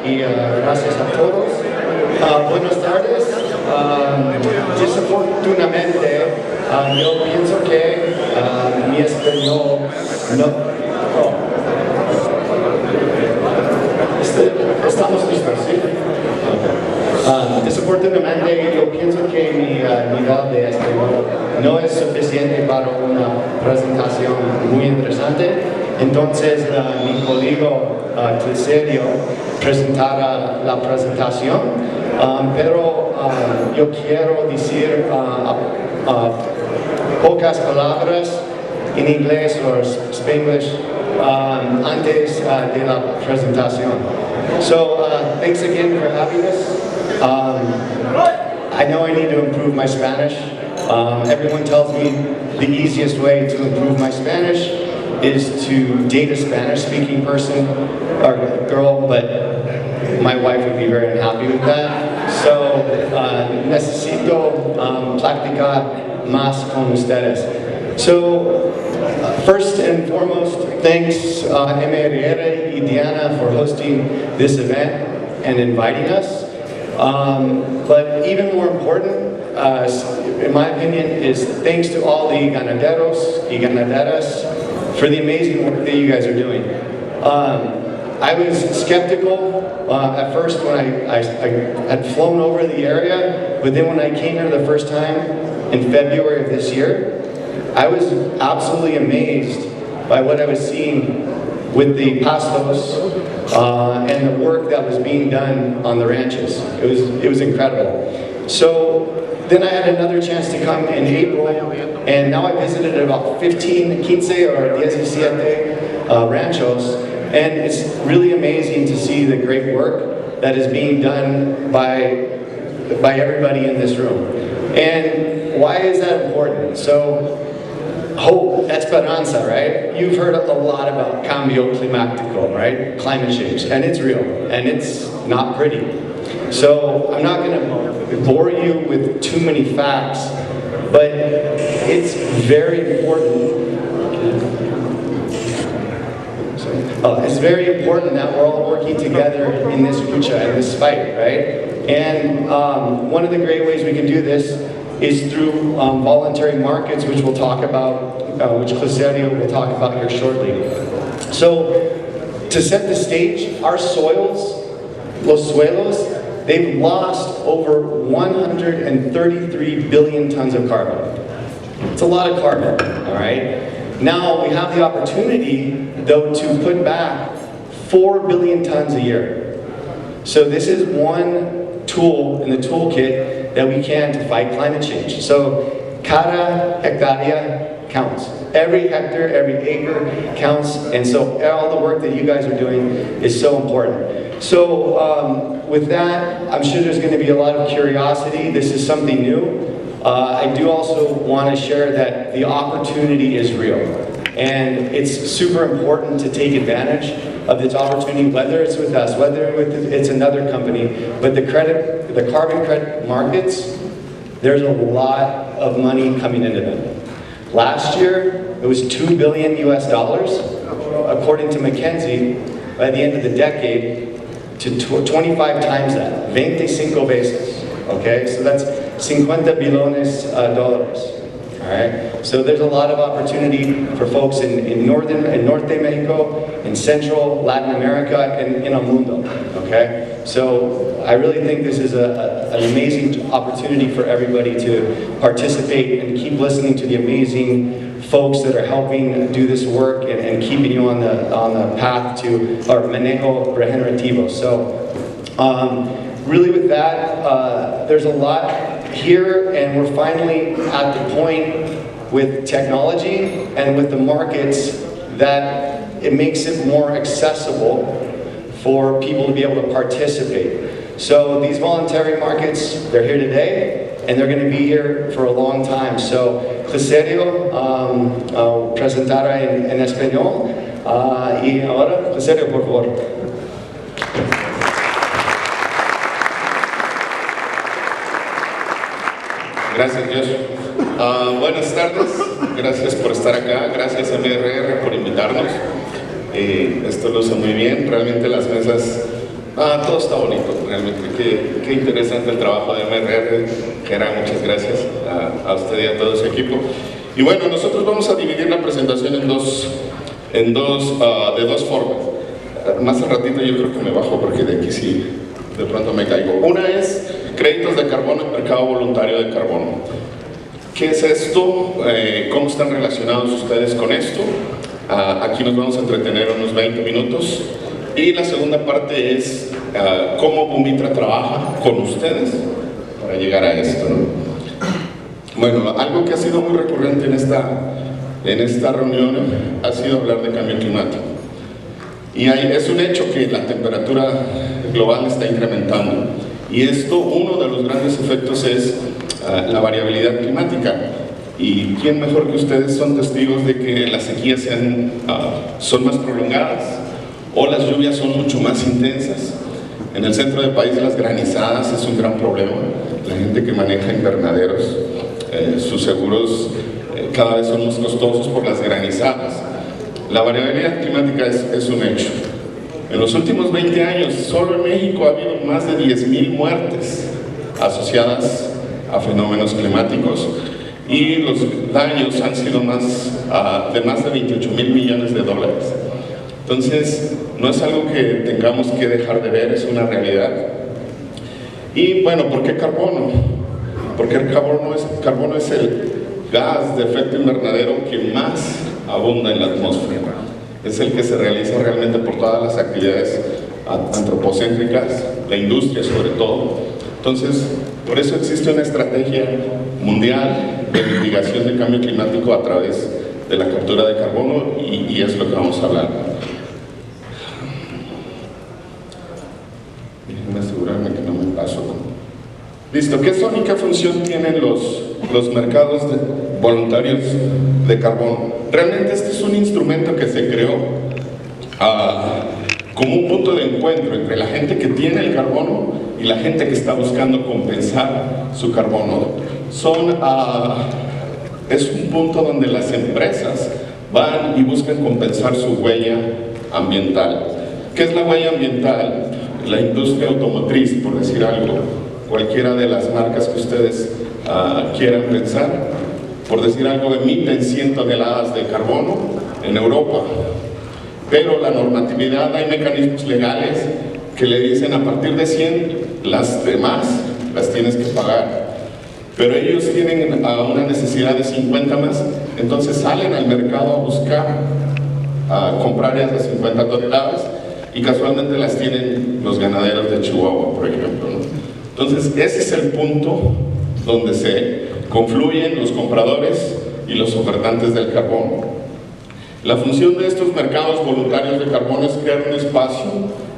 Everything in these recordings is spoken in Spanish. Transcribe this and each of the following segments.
y gracias a todos. Buenas tardes. Desafortunadamente, yo pienso que mi español no... Estamos listos, ¿sí? Desafortunadamente, yo pienso que mi nivel de español no es suficiente para una presentación muy interesante. Entonces, mi colega Cliserio presentará la presentación, pero yo quiero decir pocas palabras en inglés o Spanglish antes de la presentación. So, thanks again for having us. I know I need to improve my Spanish. Everyone tells me the easiest way to improve my Spanish is to date a Spanish-speaking person or girl, but my wife would be very unhappy with that. So, necesito practicar más con ustedes. So, first and foremost, thanks MRR y Diana for hosting this event and inviting us. But even more important, in my opinion, is thanks to all the ganaderos y ganaderas for the amazing work that you guys are doing. I was skeptical at first when I had flown over the area, but then when I came here the first time in February of this year, I was absolutely amazed by what I was seeing with the pastos and the work that was being done on the ranches. It was incredible. So then I had another chance to come in April, and now I visited about 15 or 17 ranchos, and it's really amazing to see the great work that is being done by everybody in this room. And why is that important? So, hope, esperanza, right? You've heard a lot about cambio climático, right? Climate change, and it's real, and it's not pretty. So I'm not going to bore you with too many facts, but it's very important. It's very important that we're all working together in this lucha, in this fight, right? And one of the great ways we can do this is through voluntary markets, which we'll talk about, which Cliserio will talk about here shortly. So, to set the stage, our soils, los suelos, they've lost over 133 billion tons of carbon. It's a lot of carbon, all right? Now, we have the opportunity, though, to put back 4 billion tons a year. So this is one tool in the toolkit that we can to fight climate change. So, cada hectarea counts. Every hectare, every acre counts, and so all the work that you guys are doing is so important. So with that, I'm sure there's going to be a lot of curiosity. This is something new. I do also want to share that the opportunity is real, and it's super important to take advantage of this opportunity, whether it's with us, whether it's another company, but the carbon credit markets, there's a lot of money coming into them. Last year, it was $2 billion US, according to McKinsey, by the end of the decade, to 25 times that, 25 veces, okay? So that's 50 billones dollars, all right? So there's a lot of opportunity for folks in North Mexico, in Central, Latin America, and in el mundo, okay? So I really think this is an amazing opportunity for everybody to participate and keep listening to the amazing folks that are helping do this work and keeping you on the path to our manejo regenerativo. So really with that, there's a lot here, and we're finally at the point with technology and with the markets that it makes it more accessible for people to be able to participate. So these voluntary markets, they're here today, and they're going to be here for a long time. So Cliserio presentará en español, y ahora, Cliserio, por favor. Gracias, Josh. Buenas tardes, gracias por estar acá, gracias a MRR por invitarnos. Esto lo hizo muy bien, realmente las mesas Todo está bonito, realmente. Qué interesante el trabajo de MRR. Gerard, muchas gracias a usted y a todo su equipo. Y bueno, nosotros vamos a dividir la presentación de dos formas. Más al ratito yo creo que me bajo porque de aquí sí, de pronto me caigo. Una es créditos de carbono y mercado voluntario de carbono. ¿Qué es esto? ¿Cómo están relacionados ustedes con esto? Aquí nos vamos a entretener unos 20 minutos. Y la segunda parte es cómo Bumitra trabaja con ustedes para llegar a esto, ¿no? Bueno, algo que ha sido muy recurrente en esta reunión ha sido hablar de cambio climático. Y es un hecho que la temperatura global está incrementando. Y esto, uno de los grandes efectos es la variabilidad climática. Y quién mejor que ustedes son testigos de que las sequías son más prolongadas o las lluvias son mucho más intensas. En el centro del país las granizadas es un gran problema. La gente que maneja invernaderos, sus seguros cada vez son más costosos por las granizadas. La variabilidad climática es un hecho. En los últimos 20 años, solo en México ha habido más de 10,000 muertes asociadas a fenómenos climáticos y los daños han sido de más de 28,000 millones de dólares. Entonces, no es algo que tengamos que dejar de ver, es una realidad. Y bueno, ¿por qué carbono? Porque el carbono es el gas de efecto invernadero que más abunda en la atmósfera. Es el que se realiza realmente por todas las actividades antropocéntricas, la industria sobre todo. Entonces, por eso existe una estrategia mundial de mitigación del cambio climático a través de la captura de carbono y es lo que vamos a hablar. Déjenme asegurarme que no me paso. Listo, ¿qué son y qué función tienen los mercados voluntarios de carbono? Realmente este es un instrumento que se creó como un punto de encuentro entre la gente que tiene el carbono y la gente que está buscando compensar su carbono. Es un punto donde las empresas van y buscan compensar su huella ambiental. ¿Qué es la huella ambiental? La industria automotriz, por decir algo, cualquiera de las marcas que ustedes quieran pensar, por decir algo, emiten 100 toneladas de carbono en Europa, pero la normatividad, hay mecanismos legales que le dicen a partir de 100, las demás las tienes que pagar, pero ellos tienen una necesidad de 50 más, entonces salen al mercado a buscar comprar esas 50 toneladas y casualmente las tienen los ganaderos de Chihuahua, por ejemplo, ¿no? Entonces ese es el punto donde se confluyen los compradores y los ofertantes del carbono. La función de estos mercados voluntarios de carbono es crear un espacio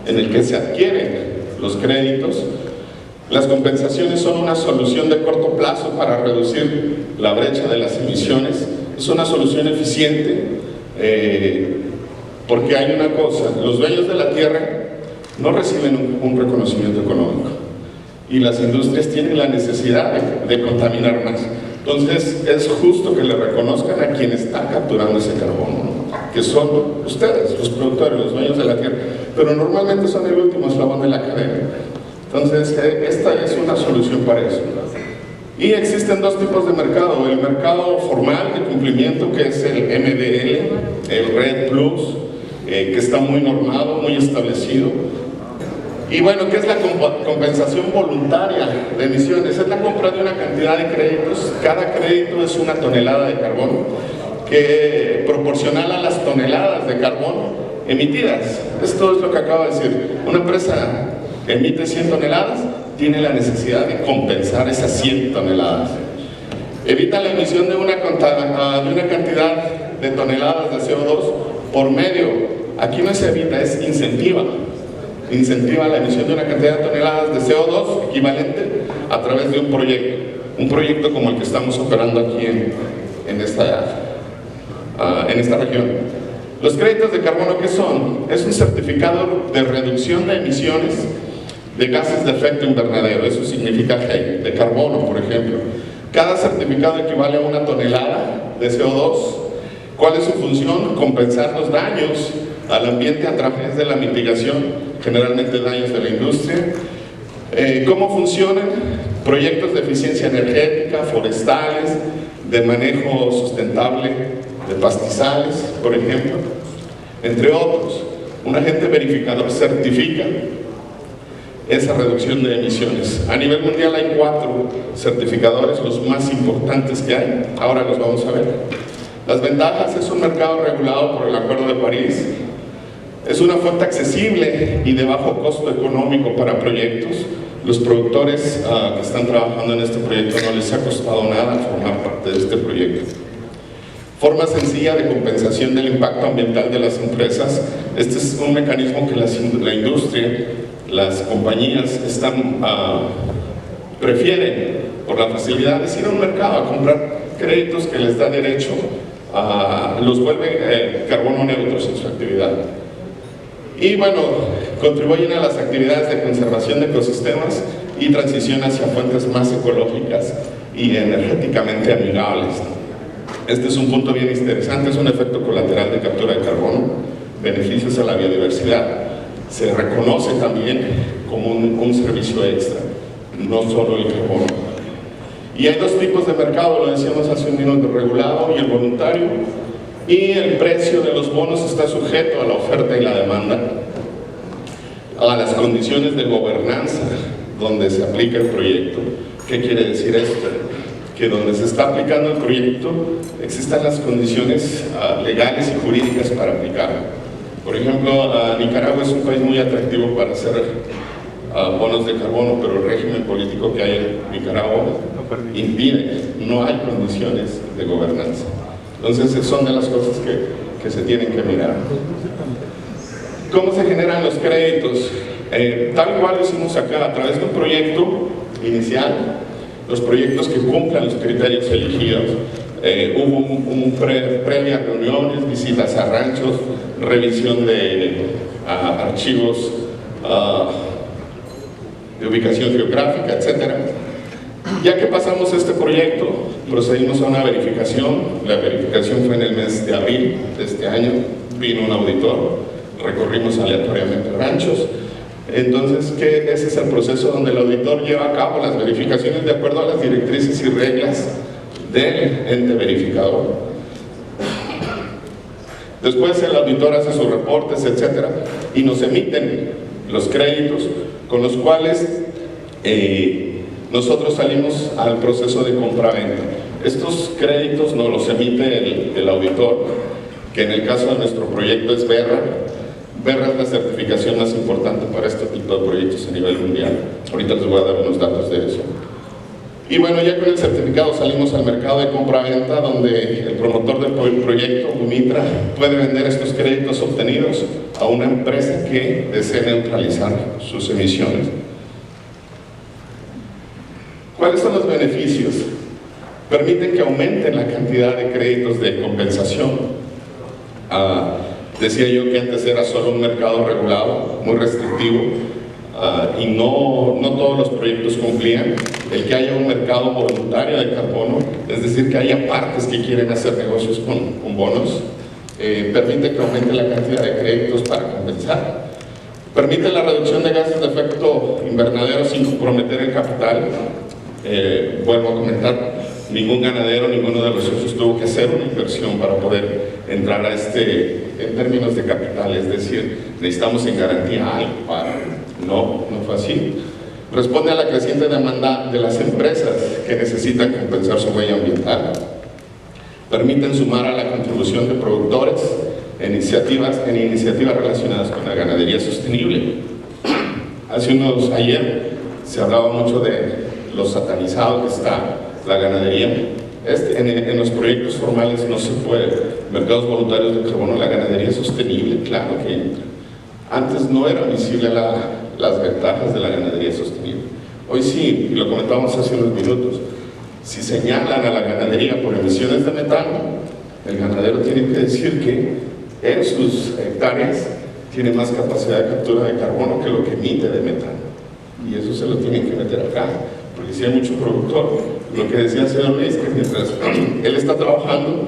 en el que se adquieren los créditos. Las compensaciones son una solución de corto plazo para reducir la brecha de las emisiones. Es una solución eficiente porque hay una cosa, los dueños de la tierra no reciben un reconocimiento económico y las industrias tienen la necesidad de contaminar más. Entonces es justo que le reconozcan a quien está capturando ese carbono, ¿no? Que son ustedes, los productores, los dueños de la tierra, pero normalmente son el último eslabón de la cadena. Entonces esta es una solución para eso. Y existen dos tipos de mercado: el mercado formal de cumplimiento, que es el MDL, el REDD Plus, que está muy normado, muy establecido. Y bueno, ¿qué es la compensación voluntaria de emisiones? Es la compra de una cantidad de créditos. Cada crédito es una tonelada de carbono, que proporcional a las toneladas de carbono emitidas. Esto es lo que acabo de decir. Una empresa emite 100 toneladas, tiene la necesidad de compensar esas 100 toneladas. Evita la emisión de una cantidad de toneladas de CO2 por medio, aquí no se evita, es incentiva la emisión de una cantidad de toneladas de CO2 equivalente a través de un proyecto como el que estamos operando aquí en esta región. Los créditos de carbono, ¿qué son? Es un certificado de reducción de emisiones de gases de efecto invernadero, eso significa GEI, de carbono, por ejemplo. Cada certificado equivale a una tonelada de CO2. ¿Cuál es su función? Compensar los daños al ambiente a través de la mitigación, generalmente daños de la industria. ¿Cómo funcionan? Proyectos de eficiencia energética, forestales, de manejo sustentable de pastizales, por ejemplo, entre otros. Un agente verificador certifica esa reducción de emisiones. A nivel mundial hay 4 certificadores, los más importantes que hay. Ahora los vamos a ver. Las ventajas: es un mercado regulado por el Acuerdo de París. Es una fuente accesible y de bajo costo económico para proyectos. Los productores que están trabajando en este proyecto no les ha costado nada formar parte de este proyecto. Forma sencilla de compensación del impacto ambiental de las empresas. Este es un mecanismo que la industria, las compañías prefieren, por la facilidad de ir a un mercado a comprar créditos que les da derecho los vuelve carbono neutros en su actividad. Y bueno, contribuyen a las actividades de conservación de ecosistemas y transición hacia fuentes más ecológicas y energéticamente amigables. Este es un punto bien interesante, es un efecto colateral de captura de carbono, beneficios a la biodiversidad. Se reconoce también como un servicio extra, no solo el carbono. Y hay 2 tipos de mercado, lo decíamos hace un minuto: el regulado y el voluntario. Y el precio de los bonos está sujeto a la oferta y la demanda, a las condiciones de gobernanza donde se aplica el proyecto. ¿Qué quiere decir esto? Que donde se está aplicando el proyecto existan las condiciones legales y jurídicas para aplicarlo. Por ejemplo, Nicaragua es un país muy atractivo para hacer bonos de carbono, pero el régimen político que hay en Nicaragua impide, no hay condiciones de gobernanza. Entonces son de las cosas que se tienen que mirar. ¿Cómo se generan los créditos? Tal cual lo hicimos acá, a través de un proyecto inicial, los proyectos que cumplan los criterios elegidos. Hubo previas reuniones, visitas a ranchos, revisión de archivos de ubicación geográfica, etc. Ya que pasamos este proyecto, procedimos a una verificación. La verificación fue en el mes de abril de este año. Vino un auditor, recorrimos aleatoriamente ranchos. Entonces, ese es el proceso donde el auditor lleva a cabo las verificaciones de acuerdo a las directrices y reglas del ente verificador. Después el auditor hace sus reportes, etcétera, y nos emiten los créditos con los cuales nosotros salimos al proceso de compra-venta. Estos créditos nos los emite el auditor, que en el caso de nuestro proyecto es Verra. Verra es la certificación más importante para este tipo de proyectos a nivel mundial. Ahorita les voy a dar unos datos de eso. Y bueno, ya con el certificado salimos al mercado de compra-venta, donde el promotor del proyecto, Umitra, puede vender estos créditos obtenidos a una empresa que desee neutralizar sus emisiones. ¿Cuáles son los beneficios? Permiten que aumenten la cantidad de créditos de compensación. Decía yo que antes era solo un mercado regulado, muy restrictivo, y no todos los proyectos cumplían. El que haya un mercado voluntario de carbono, es decir, que haya partes que quieren hacer negocios con bonos, permite que aumente la cantidad de créditos para compensar. Permite la reducción de gases de efecto invernadero sin comprometer el capital. Vuelvo a comentar, ningún ganadero, ninguno de los socios tuvo que hacer una inversión para poder entrar a en términos de capital, es decir, necesitamos en garantía algo para... No fue así. Responde a la creciente demanda de las empresas que necesitan compensar su huella ambiental. Permiten sumar a la contribución de productores en iniciativas relacionadas con la ganadería sostenible. Ayer se hablaba mucho de lo satanizado que está la ganadería. En los proyectos formales no se puede. Mercados voluntarios de carbono, la ganadería sostenible, claro que entra. Antes no era visible las ventajas de la ganadería sostenible. Hoy sí, y lo comentábamos hace unos minutos, si señalan a la ganadería por emisiones de metano, el ganadero tiene que decir que en sus hectáreas tiene más capacidad de captura de carbono que lo que emite de metano. Y eso se lo tienen que meter acá, porque si hay mucho productor, lo que decía el señor Luis, que mientras él está trabajando,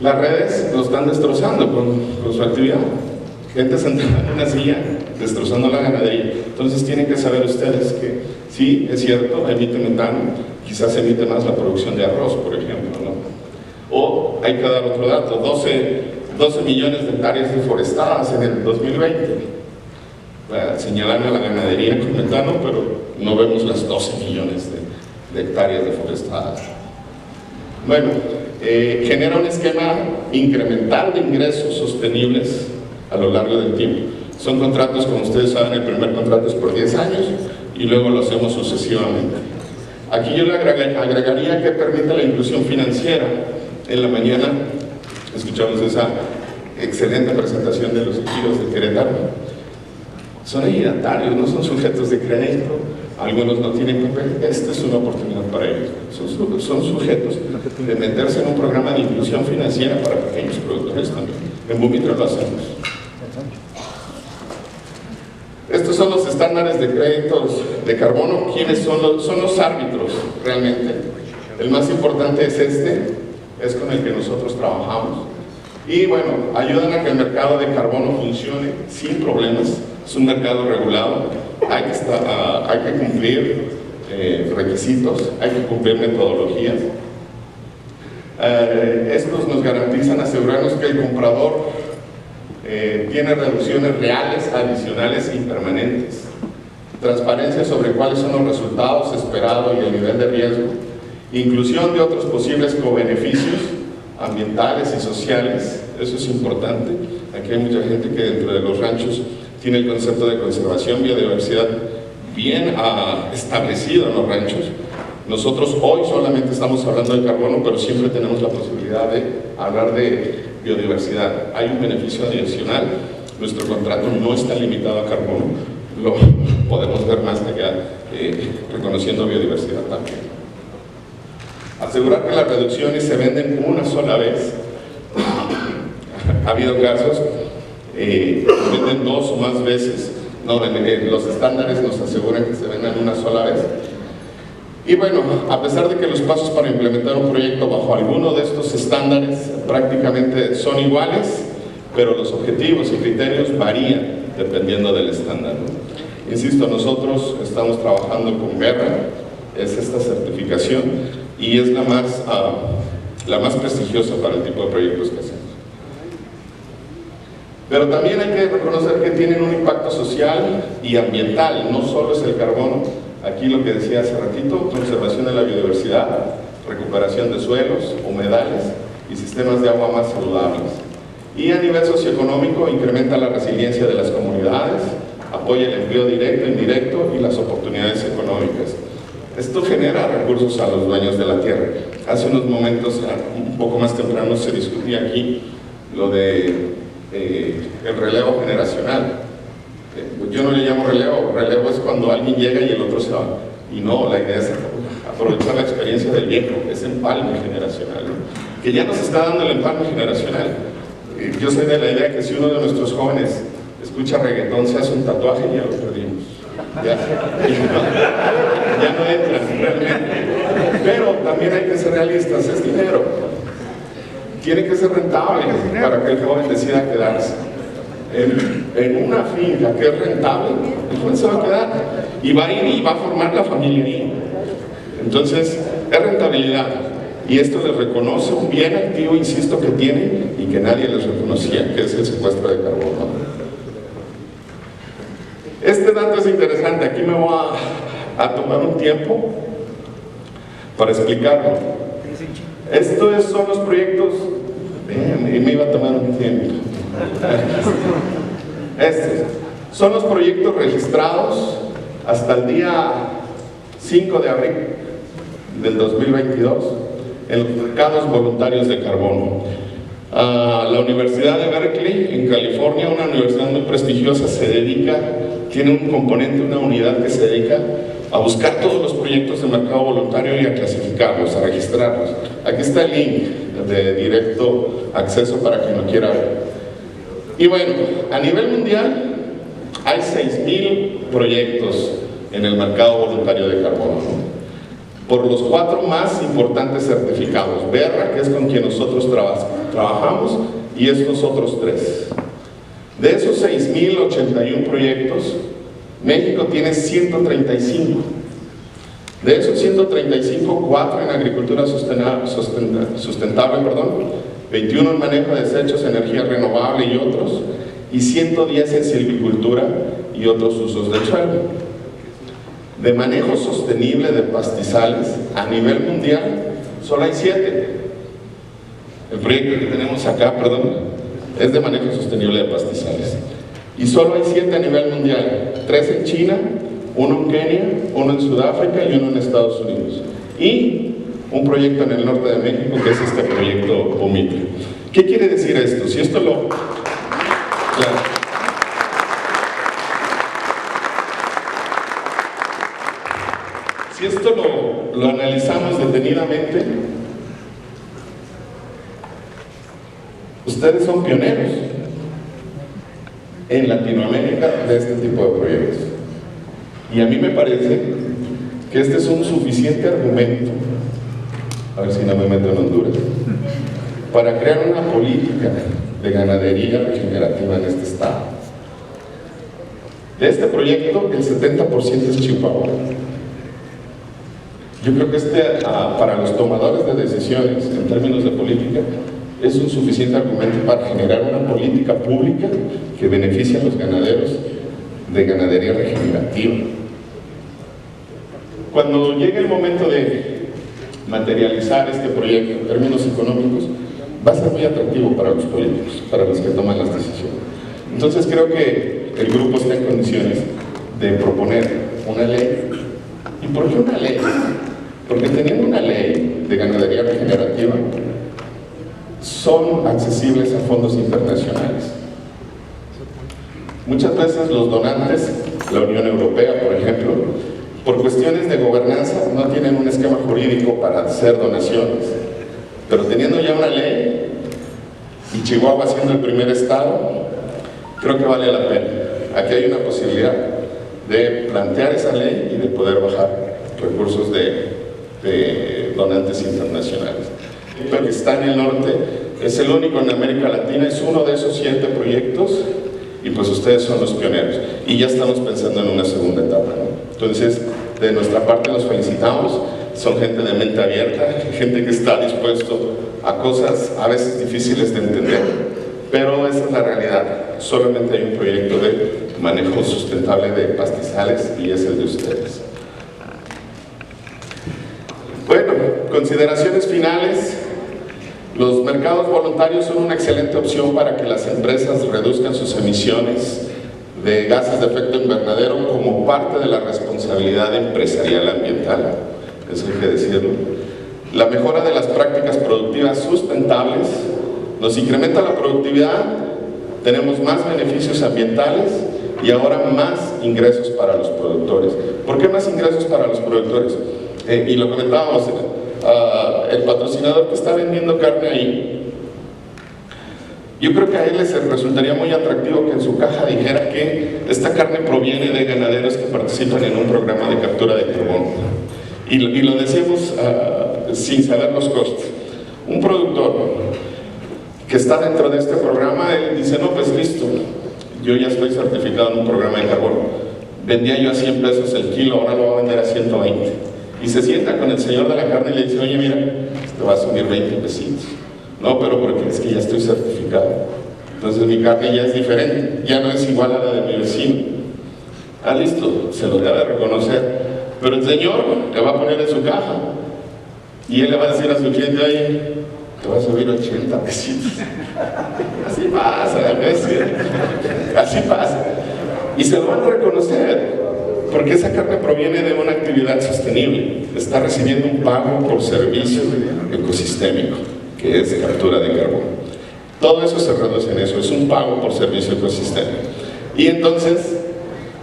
las redes lo están destrozando con su actividad. gente sentada en una silla destrozando la ganadería. Entonces tienen que saber ustedes que sí, es cierto, emite metano, quizás emite más la producción de arroz, por ejemplo, ¿no? O hay que dar otro dato, 12 millones de hectáreas deforestadas en el 2020. Señalan a la ganadería con metano, pero no vemos las 12 millones de hectáreas deforestadas. Bueno, genera un esquema incremental de ingresos sostenibles a lo largo del tiempo. Son contratos, como ustedes saben, el primer contrato es por 10 años y luego lo hacemos sucesivamente. Aquí yo le agregaría que permite la inclusión financiera. En la mañana escuchamos esa excelente presentación de los ejidos de Querétaro. Son ejidatarios, no son sujetos de crédito, algunos no tienen papel. Esta es una oportunidad para ellos. Son sujetos de meterse en un programa de inclusión financiera para pequeños productores también. En Bumitra lo hacemos. Estos son los estándares de créditos de carbono. ¿Quiénes son los árbitros realmente? El más importante es es con el que nosotros trabajamos. Y bueno, ayudan a que el mercado de carbono funcione sin problemas. Es un mercado regulado, hay que cumplir requisitos, hay que cumplir metodologías. Estos nos garantizan asegurarnos que el comprador tiene reducciones reales, adicionales y permanentes. Transparencia sobre cuáles son los resultados esperados y el nivel de riesgo. Inclusión de otros posibles cobeneficios ambientales y sociales, eso es importante. Aquí hay mucha gente que dentro de los ranchos tiene el concepto de conservación, biodiversidad bien establecido en los ranchos. Nosotros hoy solamente estamos hablando de carbono, pero siempre tenemos la posibilidad de hablar de biodiversidad. Hay un beneficio adicional. Nuestro contrato no está limitado a carbono, lo podemos ver más allá, reconociendo biodiversidad también. Asegurar que las reducciones se venden una sola vez. Ha habido casos venden 2 o más veces. No, los estándares nos aseguran que se vendan una sola vez. Y bueno, a pesar de que los pasos para implementar un proyecto bajo alguno de estos estándares prácticamente son iguales, pero los objetivos y criterios varían dependiendo del estándar, ¿no? Insisto, nosotros estamos trabajando con Verra, es esta certificación y es la más prestigiosa para el tipo de proyectos que hacemos. Pero también hay que reconocer que tienen un impacto social y ambiental, no solo es el carbono. Aquí lo que decía hace ratito, conservación de la biodiversidad, recuperación de suelos, humedales y sistemas de agua más saludables. Y a nivel socioeconómico incrementa la resiliencia de las comunidades, apoya el empleo directo, indirecto y las oportunidades económicas. Esto genera recursos a los dueños de la tierra. Hace unos momentos, un poco más temprano, se discutía aquí lo de el relevo generacional. Yo no le llamo relevo es cuando alguien llega y el otro se va. Y no, la idea es aprovechar la experiencia del viejo, es empalme generacional, ¿no? Que ya nos está dando el empalme generacional. Yo soy de la idea que si uno de nuestros jóvenes escucha reggaetón, se hace un tatuaje y ya lo perdimos. Ya no entra realmente. Pero también hay que ser realistas, es dinero. Tiene que ser rentable para que el joven decida quedarse. En una finca que es rentable, el joven se va a quedar y va a ir y va a formar la familia ahí. Entonces, es rentabilidad. Y esto les reconoce un bien activo, insisto, que tienen y que nadie les reconocía, que es el secuestro de carbono. Este dato es interesante, aquí me voy a tomar un tiempo para explicarlo. Estos son los proyectos, y me iba a tomar un tiempo. Son los proyectos registrados hasta el día 5 de abril del 2022 en los mercados voluntarios de carbono. La Universidad de Berkeley, en California, una universidad muy prestigiosa, tiene un componente, una unidad que se dedica a buscar todos los proyectos de mercado voluntario y a clasificarlos, a registrarlos. Aquí está el link de directo acceso para quien lo quiera ver. Y bueno, a nivel mundial hay 6,000 proyectos en el mercado voluntario de carbono, ¿no? Por los 4 más importantes certificados, Verra, que es con quien nosotros trabajamos, y estos otros 3. De esos 6.081 proyectos, México tiene 135. De esos 135, 4 en agricultura sustentable, 21 en manejo de desechos, energía renovable y otros, y 110 en silvicultura y otros usos del suelo. De manejo sostenible de pastizales a nivel mundial, solo hay 7. El proyecto que tenemos acá, es de manejo sostenible de pastizales. Y solo hay 7 a nivel mundial, 3 en China, 1 en Kenia, 1 en Sudáfrica y 1 en Estados Unidos. Y un proyecto en el norte de México, que es este proyecto Vomite. ¿Qué quiere decir esto? Si esto lo... Claro. Si esto lo analizamos detenidamente, ustedes son pioneros en Latinoamérica de este tipo de proyectos. Y a mí me parece que este es un suficiente argumento, a ver si no me meto en Honduras, para crear una política de ganadería regenerativa en este estado. De este proyecto, el 70% es Chihuahua. Yo creo que para los tomadores de decisiones en términos de política, es un suficiente argumento para generar una política pública que beneficie a los ganaderos de ganadería regenerativa. Cuando llegue el momento de materializar este proyecto en términos económicos, va a ser muy atractivo para los políticos, para los que toman las decisiones. Entonces creo que el grupo está en condiciones de proponer una ley. ¿Y por qué una ley? Porque teniendo una ley de ganadería regenerativa, son accesibles a fondos internacionales. Muchas veces los donantes, la Unión Europea, por ejemplo, por cuestiones de gobernanza, no tienen un esquema jurídico para hacer donaciones. Pero teniendo ya una ley, y Chihuahua siendo el primer estado, creo que vale la pena. Aquí hay una posibilidad de plantear esa ley y de poder bajar recursos de donantes internacionales. Pero que está en el norte, es el único en América Latina, es uno de esos 7 proyectos, y pues ustedes son los pioneros. Y ya estamos pensando en una segunda etapa, ¿no? Entonces, de nuestra parte nos felicitamos, son gente de mente abierta, gente que está dispuesto a cosas a veces difíciles de entender, pero esa es la realidad. Solamente hay un proyecto de manejo sustentable de pastizales y es el de ustedes. Bueno, consideraciones finales. Los mercados voluntarios son una excelente opción para que las empresas reduzcan sus emisiones de gases de efecto invernadero como parte de la responsabilidad empresarial ambiental. Eso hay que decirlo. La mejora de las prácticas productivas sustentables nos incrementa la productividad, tenemos más beneficios ambientales y ahora más ingresos para los productores. ¿Por qué más ingresos para los productores? Y lo comentábamos, el patrocinador que está vendiendo carne ahí, yo creo que a él les resultaría muy atractivo que en su caja dijera que esta carne proviene de ganaderos que participan en un programa de captura de carbono. Y lo decimos sin saber los costos. Un productor que está dentro de este programa, él dice, no, pues listo, yo ya estoy certificado en un programa de carbono. Vendía yo a 100 pesos el kilo, ahora lo voy a vender a 120. Y se sienta con el señor de la carne y le dice, oye, mira, te va a subir 20 pesitos. No, pero porque es que ya estoy certificado. Entonces mi carne ya es diferente, ya no es igual a la de mi vecino. Ah, listo, se lo debe reconocer. Pero el señor le va a poner en su caja y él le va a decir a su cliente, oye, te va a subir 80 pesitos. Así pasa, así pasa. Y se lo van a reconocer, porque esa carne proviene de una actividad sostenible. Está recibiendo un pago por servicio ecosistémico, que es captura de carbono. Todo eso se reduce en eso, es un pago por servicio ecosistémico. Y entonces,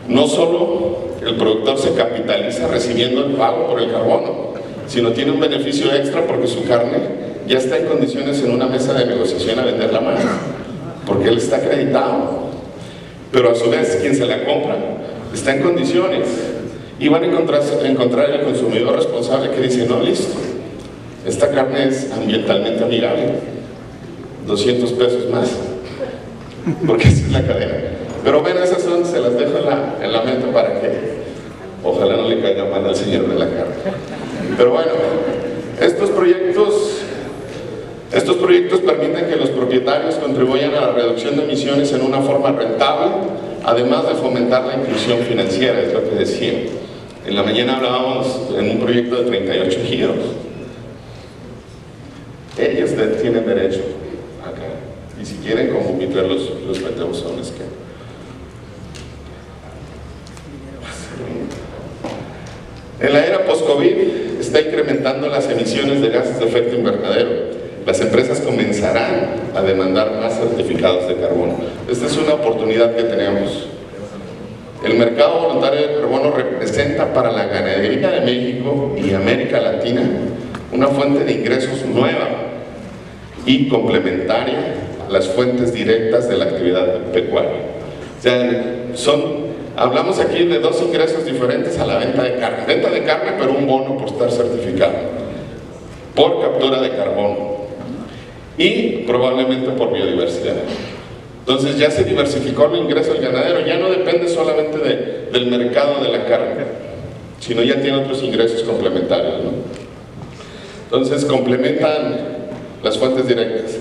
no solo el productor se capitaliza recibiendo el pago por el carbono, sino tiene un beneficio extra porque su carne ya está en condiciones en una mesa de negociación a venderla más, porque él está acreditado. Pero a su vez, quien se la compra está en condiciones y van a encontrar el consumidor responsable que dice, no, listo, esta carne es ambientalmente amigable, 200 pesos más. porque esa es la cadena. Pero bueno, esas son, se las dejo en la mente para que ojalá no le caiga mal al señor de la carne. Pero bueno, estos proyectos permiten que los propietarios contribuyan a la reducción de emisiones en una forma rentable, además de fomentar la inclusión financiera, es lo que decía. En la mañana hablábamos en un proyecto de 38 giros. Ellos tienen derecho acá. Y si quieren, como mientras los metemos a un esquema. En la era post-COVID está incrementando las emisiones de gases de efecto invernadero. Las empresas comenzarán a demandar más certificados de carbono. Esta es una oportunidad que tenemos. El mercado voluntario de carbono representa para la ganadería de México y América Latina una fuente de ingresos nueva y complementaria a las fuentes directas de la actividad pecuaria. O sea, hablamos aquí de dos ingresos diferentes a la venta de carne. Venta de carne, pero un bono por estar certificado, por captura de carbono y probablemente por biodiversidad. Entonces ya se diversificó el ingreso del ganadero, ya no depende solamente del mercado de la carne, sino ya tiene otros ingresos complementarios, ¿no? Entonces complementan las fuentes directas.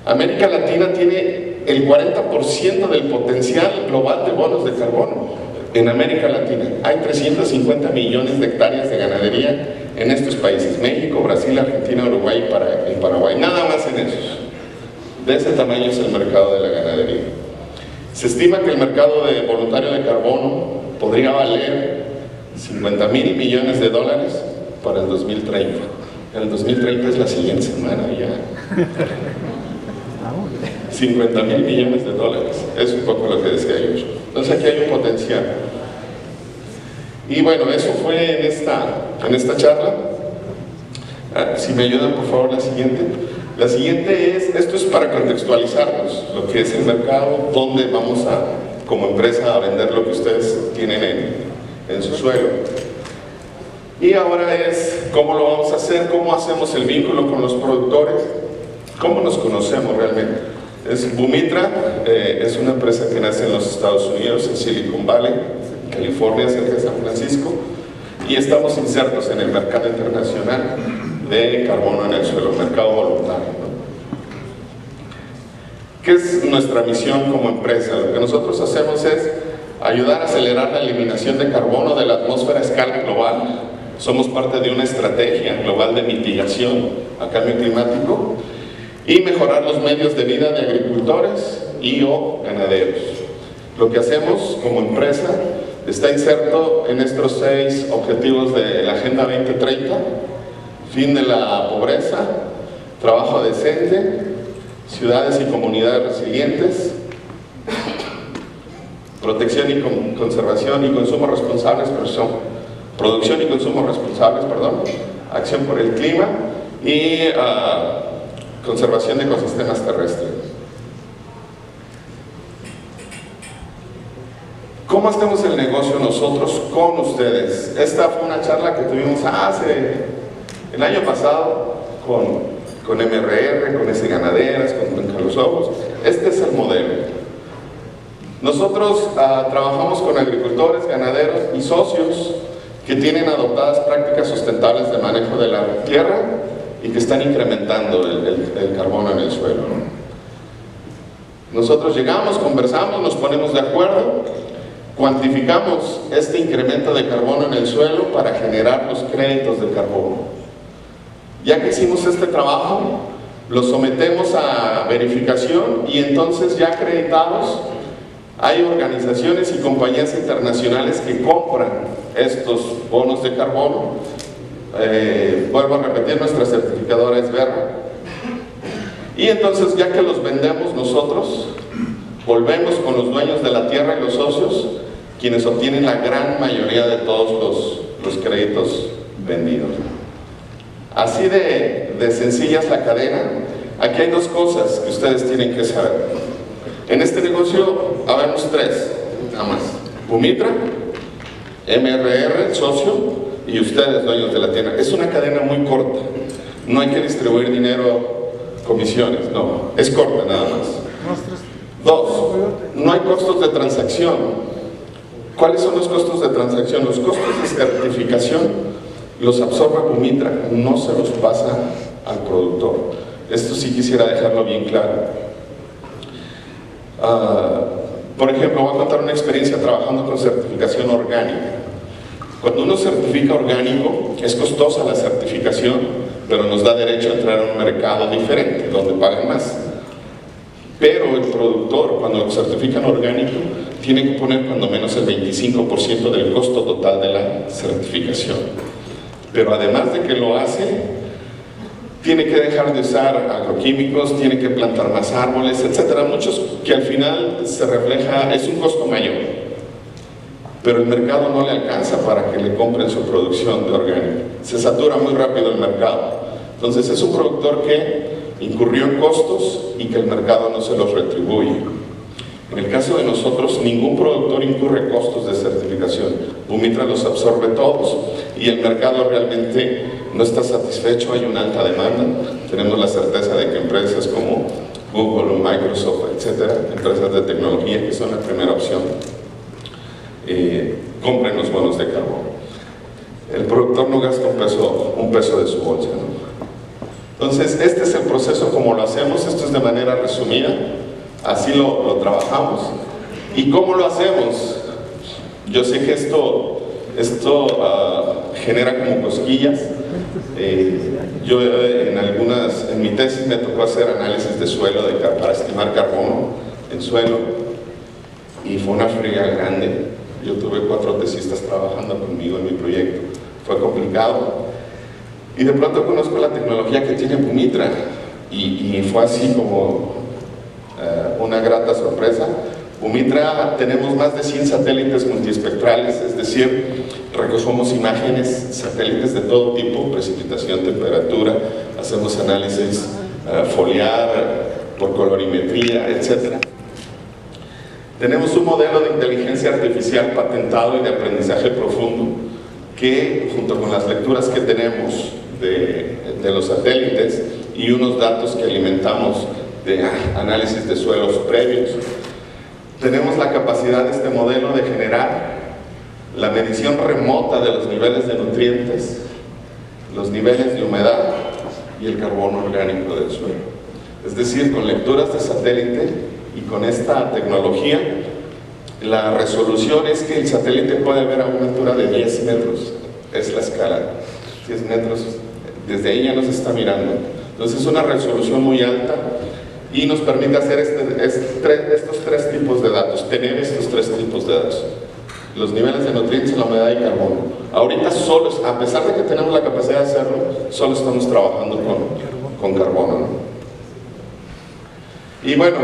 América Latina tiene el 40% del potencial global de bonos de carbono. En América Latina hay 350 millones de hectáreas de ganadería en estos países: México, Brasil, Argentina, Uruguay y Paraguay, nada más en esos. De ese tamaño es el mercado de la ganadería. Se estima que el mercado voluntario de carbono podría valer 50,000 millones de dólares para el 2030. El 2030 es la siguiente semana ya. 50,000 millones de dólares, es un poco lo que decía yo. Entonces aquí hay un potencial. Y bueno, eso fue en esta charla. Si me ayudan por favor la siguiente. La siguiente esto es para contextualizarnos lo que es el mercado, dónde vamos como empresa a vender lo que ustedes tienen en su suelo. Y ahora es cómo lo vamos a hacer, cómo hacemos el vínculo con los productores, cómo nos conocemos realmente. Bumitra es una empresa que nace en los Estados Unidos, en Silicon Valley, California, cerca de San Francisco, y estamos insertos en el mercado internacional de carbono en el suelo, mercado voluntario, ¿no? ¿Qué es nuestra misión como empresa? Lo que nosotros hacemos es ayudar a acelerar la eliminación de carbono de la atmósfera a escala global. Somos parte de una estrategia global de mitigación a cambio climático y mejorar los medios de vida de agricultores o ganaderos. Lo que hacemos como empresa está inserto en estos 6 objetivos de la Agenda 2030: fin de la pobreza, trabajo decente, ciudades y comunidades resilientes, protección y conservación y consumo responsables, producción y consumo responsables, acción por el clima y conservación de ecosistemas terrestres. ¿Cómo hacemos el negocio nosotros con ustedes? Esta fue una charla que tuvimos el año pasado con MRR, con S Ganaderas, con Carlos Ojos. Este es el modelo. Nosotros trabajamos con agricultores, ganaderos y socios que tienen adoptadas prácticas sustentables de manejo de la tierra y que están incrementando el carbono en el suelo. Nosotros llegamos, conversamos, nos ponemos de acuerdo, cuantificamos este incremento de carbono en el suelo para generar los créditos de carbono. Ya que hicimos este trabajo, lo sometemos a verificación y entonces ya acreditados, hay organizaciones y compañías internacionales que compran estos bonos de carbono. Vuelvo a repetir, nuestra certificadora es Verra. Y entonces, ya que los vendemos nosotros, volvemos con los dueños de la tierra y los socios, quienes obtienen la gran mayoría de todos los créditos vendidos. Así de sencilla es la cadena. Aquí hay 2 cosas que ustedes tienen que saber. En este negocio habemos 3, nada más: Bumitra, MRR, el socio, y ustedes, dueños de la tienda. Es una cadena muy corta. No hay que distribuir dinero, comisiones, no. Es corta nada más. Dos, no hay costos de transacción. ¿Cuáles son los costos de transacción? Los costos de certificación los absorbe Bumitra, no se los pasa al productor. Esto sí quisiera dejarlo bien claro. Por ejemplo, voy a contar una experiencia trabajando con certificación orgánica. Cuando uno certifica orgánico, es costosa la certificación, pero nos da derecho a entrar a un mercado diferente, donde pagan más. Pero el productor, cuando lo certifican orgánico, tiene que poner cuando menos el 25% del costo total de la certificación. Pero además de que lo hace, tiene que dejar de usar agroquímicos, tiene que plantar más árboles, etcétera, muchos que al final se refleja, es un costo mayor. Pero el mercado no le alcanza para que le compren su producción de orgánico. Se satura muy rápido el mercado. Entonces es un productor que incurrió en costos y que el mercado no se los retribuye. En el caso de nosotros, ningún productor incurre costos de certificación. Bumitra los absorbe todos y el mercado realmente no está satisfecho, hay una alta demanda. Tenemos la certeza de que empresas como Google, Microsoft, etcétera, empresas de tecnología que son la primera opción, compren los bonos de carbono. El productor no gasta un peso de su bolsa, ¿no? Entonces, este es el proceso como lo hacemos, esto es de manera resumida, así lo trabajamos. ¿Y cómo lo hacemos? Yo sé que esto genera como cosquillas. Yo en mi tesis me tocó hacer análisis de suelo para estimar carbono en suelo y fue una friega grande. Yo tuve 4 tesistas trabajando conmigo en mi proyecto, fue complicado. Y de pronto conozco la tecnología que tiene Bumitra y fue así como una grata sorpresa. Bumitra tenemos más de 100 satélites multiespectrales, es decir, recogemos imágenes, satélites de todo tipo, precipitación, temperatura, hacemos análisis foliar, por colorimetría, etc. Tenemos un modelo de inteligencia artificial patentado y de aprendizaje profundo que, junto con las lecturas que tenemos de los satélites y unos datos que alimentamos de análisis de suelos previos, tenemos la capacidad de este modelo de generar la medición remota de los niveles de nutrientes, los niveles de humedad y el carbono orgánico del suelo. Es decir, con lecturas de satélite y con esta tecnología, la resolución es que el satélite puede ver a una altura de 10 metros, es la escala, 10 metros, desde ahí ya nos está mirando. Entonces es una resolución muy alta y nos permite hacer estos 3 tipos de datos, tener estos 3 tipos de datos: los niveles de nutrientes, la humedad y carbono. Ahorita a pesar de que tenemos la capacidad de hacerlo, solo estamos trabajando con carbono, ¿no? Y bueno,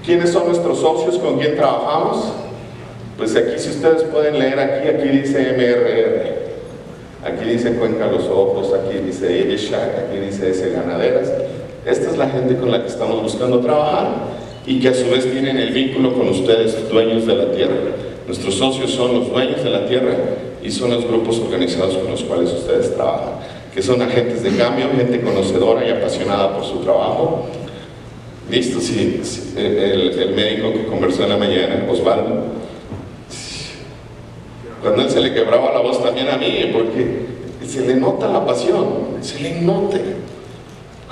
¿quiénes son nuestros socios? ¿Con quién trabajamos? Pues aquí, si ustedes pueden leer, aquí dice MRR, aquí dice Cuenca Los Ojos, aquí dice Irishak, aquí dice S Ganaderas. Esta es la gente con la que estamos buscando trabajar y que a su vez tienen el vínculo con ustedes, dueños de la tierra. Nuestros socios son los dueños de la tierra y son los grupos organizados con los cuales ustedes trabajan, que son agentes de cambio, gente conocedora y apasionada por su trabajo. Listo, sí, el médico que conversó en la mañana, Osvaldo, cuando él se le quebraba la voz también a mí, porque se le nota la pasión, se le nota.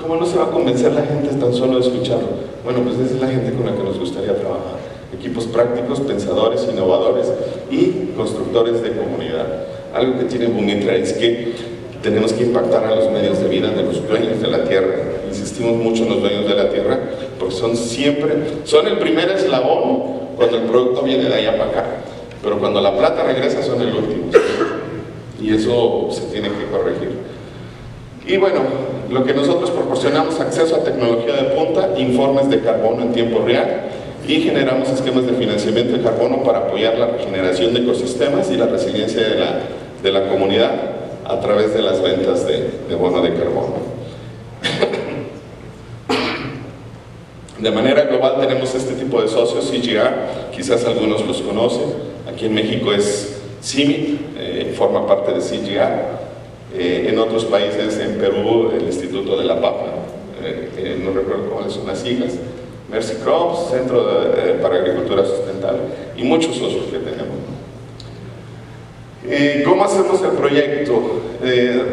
¿Cómo no se va a convencer la gente tan solo de escucharlo? Bueno, pues esa es la gente con la que nos gustaría trabajar. Equipos prácticos, pensadores, innovadores y constructores de comunidad. Algo que tiene Bumitra es que tenemos que impactar a los medios de vida de los dueños de la tierra. Insistimos mucho en los dueños de la tierra porque son el primer eslabón cuando el producto viene de allá para acá, pero cuando la plata regresa son el último, y eso se tiene que corregir. Y bueno, lo que nosotros proporcionamos: acceso a tecnología de punta, informes de carbono en tiempo real, y generamos esquemas de financiamiento de carbono para apoyar la regeneración de ecosistemas y la resiliencia de la comunidad a través de las ventas de bono de carbono. De manera global tenemos este tipo de socios: CGR, quizás algunos los conocen, aquí en México es CIMIT, forma parte de CGR, en otros países, en Perú, el Instituto de la Papa, no recuerdo cuáles son las siglas, Mercy Crops, Centro para Agricultura Sustentable y muchos otros que tenemos. ¿Cómo hacemos el proyecto?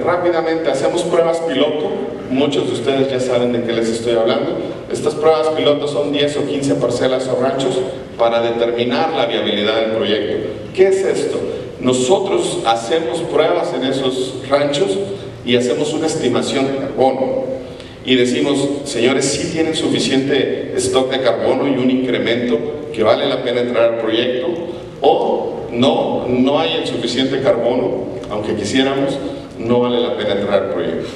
Rápidamente hacemos pruebas piloto. Muchos de ustedes ya saben de qué les estoy hablando. Estas pruebas piloto son 10 o 15 parcelas o ranchos para determinar la viabilidad del proyecto. ¿Qué es esto? Nosotros hacemos pruebas en esos ranchos y hacemos una estimación de carbono. Y decimos, señores, sí tienen suficiente stock de carbono y un incremento que vale la pena entrar al proyecto, o no hay el suficiente carbono, aunque quisiéramos, no vale la pena entrar al proyecto.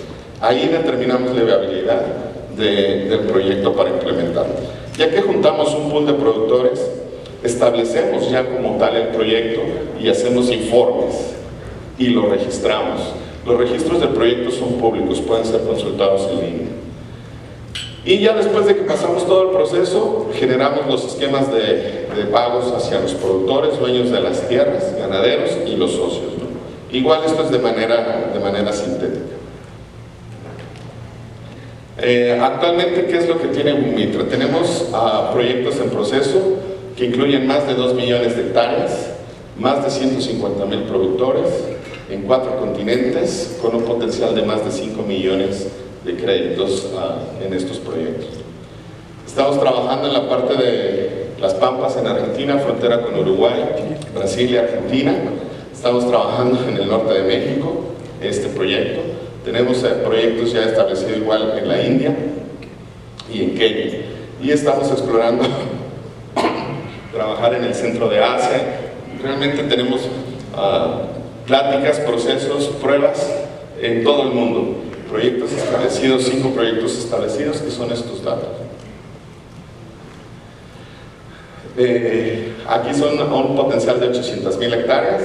Ahí determinamos la viabilidad del proyecto para implementarlo. Ya que juntamos un pool de productores, establecemos ya como tal el proyecto y hacemos informes y lo registramos. Los registros del proyecto son públicos, pueden ser consultados en línea. Y ya después de que pasamos todo el proceso, generamos los esquemas de pagos hacia los productores, dueños de las tierras, ganaderos y los socios, ¿no? Igual esto es de manera sintética. Actualmente, ¿qué es lo que tiene Bumitra? Tenemos proyectos en proceso que incluyen más de 2 millones de hectáreas, más de 150,000 productores en 4 continentes, con un potencial de más de 5 millones de créditos en estos proyectos. Estamos trabajando en la parte de las Pampas en Argentina, frontera con Uruguay, Brasil y Argentina. Estamos trabajando en el norte de México, este proyecto. Tenemos proyectos ya establecidos igual en la India y en Kenia. Y estamos explorando trabajar en el centro de Asia. Realmente tenemos pláticas, procesos, pruebas en todo el mundo. Proyectos establecidos, 5 proyectos establecidos, que son estos datos. Aquí son un potencial de 800,000 hectáreas,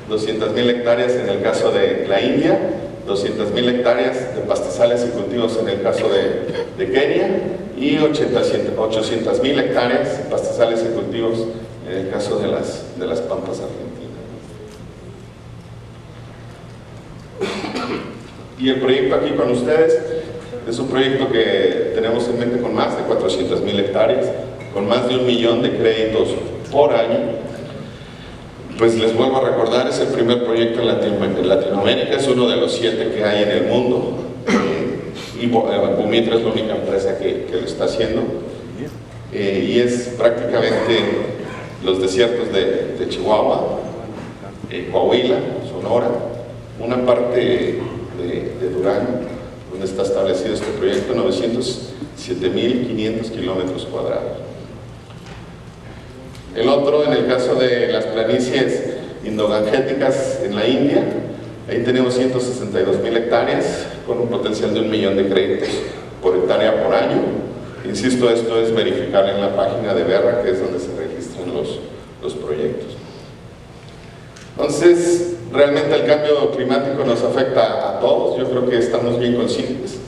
200,000 hectáreas en el caso de la India, 200,000 hectáreas de pastizales y cultivos en el caso de Kenia, y 800,000 hectáreas de pastizales y cultivos en el caso de las Pampas argentinas. Y el proyecto aquí con ustedes es un proyecto que tenemos en mente con más de 400,000 hectáreas, con más de 1 millón de créditos por año. Pues les vuelvo a recordar, es el primer proyecto en Latinoamérica, es uno de los 7 que hay en el mundo, y Bumitra es la única empresa que lo está haciendo, y es prácticamente los desiertos de Chihuahua, Coahuila, Sonora, una parte de Durango, donde está establecido este proyecto, 907,500 kilómetros cuadrados. El otro, en el caso de las planicies indogangéticas en la India, ahí tenemos 162,000 hectáreas, con un potencial de 1 millón de créditos por hectárea por año. Insisto, esto es verificable en la página de Verra, que es donde se registran los proyectos. Entonces, realmente el cambio climático nos afecta a todos. Yo creo que estamos bien conscientes.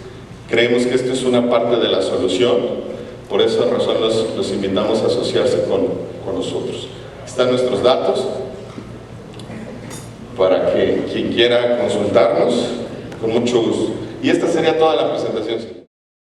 Creemos que esto es una parte de la solución. Por esa razón los invitamos a asociarse con nosotros. Están nuestros datos para que quien quiera consultarnos, con mucho gusto. Y esta sería toda la presentación.